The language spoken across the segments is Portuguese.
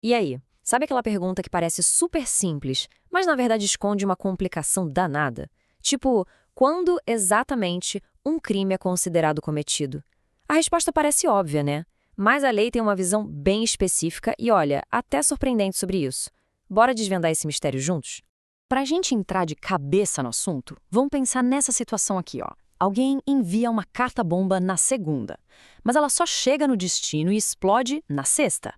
E aí, sabe aquela pergunta que parece super simples, mas na verdade esconde uma complicação danada? Tipo, quando exatamente um crime é considerado cometido? A resposta parece óbvia, né? Mas a lei tem uma visão bem específica e, olha, até surpreendente sobre isso. Bora desvendar esse mistério juntos? Para a gente entrar de cabeça no assunto, vamos pensar nessa situação aqui, ó. Alguém envia uma carta-bomba na segunda, mas ela só chega no destino e explode na sexta.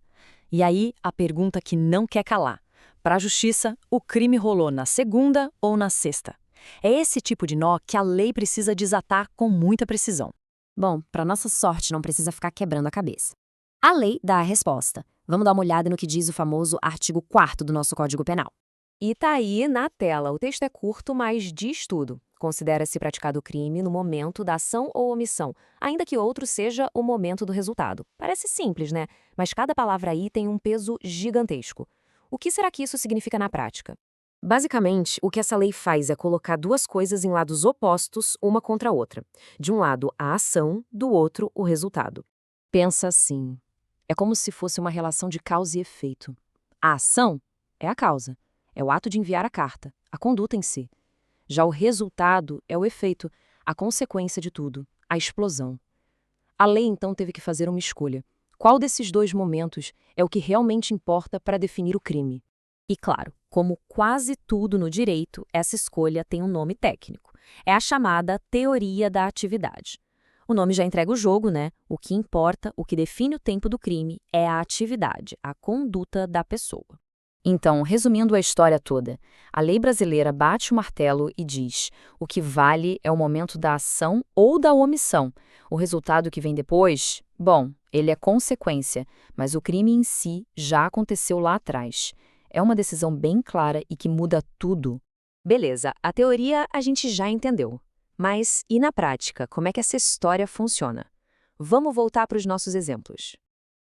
E aí, a pergunta que não quer calar. Para a justiça, o crime rolou na segunda ou na sexta? É esse tipo de nó que a lei precisa desatar com muita precisão. Bom, para nossa sorte, não precisa ficar quebrando a cabeça. A lei dá a resposta. Vamos dar uma olhada no que diz o famoso artigo 4º do nosso Código Penal. E tá aí na tela. O texto é curto, mas diz tudo. Considera-se praticado o crime no momento da ação ou omissão, ainda que outro seja o momento do resultado. Parece simples, né? Mas cada palavra aí tem um peso gigantesco. O que será que isso significa na prática? Basicamente, o que essa lei faz é colocar duas coisas em lados opostos, uma contra a outra. De um lado, a ação, do outro, o resultado. Pensa assim, é como se fosse uma relação de causa e efeito. A ação é a causa, é o ato de enviar a carta, a conduta em si. Já o resultado é o efeito, a consequência de tudo, a explosão. A lei então teve que fazer uma escolha. Qual desses dois momentos é o que realmente importa para definir o crime? E claro, como quase tudo no direito, essa escolha tem um nome técnico. É a chamada teoria da atividade. O nome já entrega o jogo, né? O que importa, o que define o tempo do crime é a atividade, a conduta da pessoa. Então, resumindo a história toda, a lei brasileira bate o martelo e diz: o que vale é o momento da ação ou da omissão. O resultado que vem depois, bom, ele é consequência, mas o crime em si já aconteceu lá atrás. É uma decisão bem clara e que muda tudo. Beleza, a teoria a gente já entendeu. Mas e na prática, como é que essa história funciona? Vamos voltar para os nossos exemplos.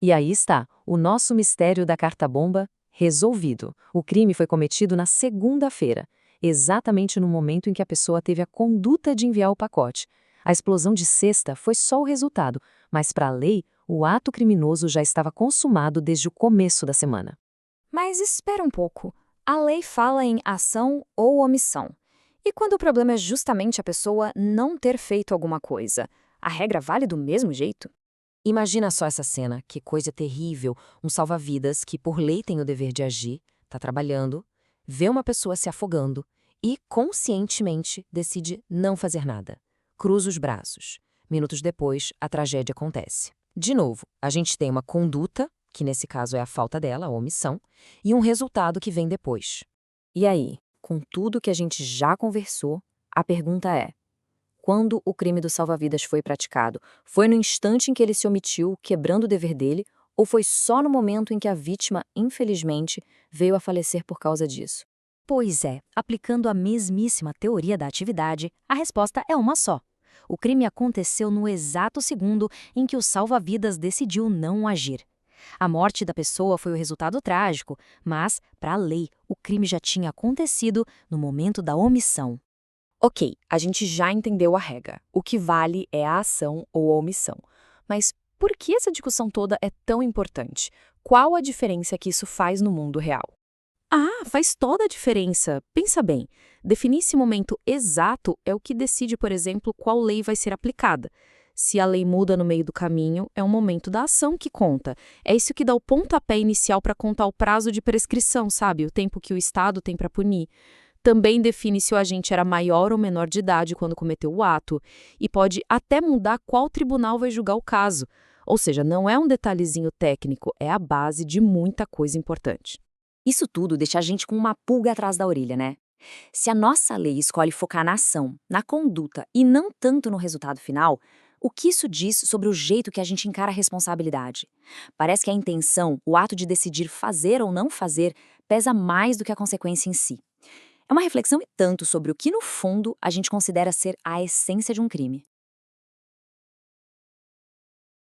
E aí está, o nosso mistério da carta-bomba resolvido. O crime foi cometido na segunda-feira, exatamente no momento em que a pessoa teve a conduta de enviar o pacote. A explosão de sexta foi só o resultado, mas para a lei, o ato criminoso já estava consumado desde o começo da semana. Mas espera um pouco. A lei fala em ação ou omissão. E quando o problema é justamente a pessoa não ter feito alguma coisa, a regra vale do mesmo jeito? Imagina só essa cena, que coisa terrível. Um salva-vidas que, por lei, tem o dever de agir, está trabalhando, vê uma pessoa se afogando e, conscientemente, decide não fazer nada. Cruza os braços. Minutos depois, a tragédia acontece. De novo, a gente tem uma conduta, que nesse caso é a falta dela, a omissão, e um resultado que vem depois. E aí, com tudo que a gente já conversou, a pergunta é: quando o crime do salva-vidas foi praticado, foi no instante em que ele se omitiu, quebrando o dever dele, ou foi só no momento em que a vítima, infelizmente, veio a falecer por causa disso? Pois é, aplicando a mesmíssima teoria da atividade, a resposta é uma só. O crime aconteceu no exato segundo em que o salva-vidas decidiu não agir. A morte da pessoa foi o resultado trágico, mas, para a lei, o crime já tinha acontecido no momento da omissão. Ok, a gente já entendeu a regra. O que vale é a ação ou a omissão. Mas por que essa discussão toda é tão importante? Qual a diferença que isso faz no mundo real? Ah, faz toda a diferença. Pensa bem, definir esse momento exato é o que decide, por exemplo, qual lei vai ser aplicada. Se a lei muda no meio do caminho, é o momento da ação que conta. É isso que dá o pontapé inicial para contar o prazo de prescrição, sabe? O tempo que o Estado tem para punir. Também define se o agente era maior ou menor de idade quando cometeu o ato, e pode até mudar qual tribunal vai julgar o caso. Ou seja, não é um detalhezinho técnico, é a base de muita coisa importante. Isso tudo deixa a gente com uma pulga atrás da orelha, né? Se a nossa lei escolhe focar na ação, na conduta e não tanto no resultado final, o que isso diz sobre o jeito que a gente encara a responsabilidade? Parece que a intenção, o ato de decidir fazer ou não fazer, pesa mais do que a consequência em si. É uma reflexão e tanto sobre o que, no fundo, a gente considera ser a essência de um crime.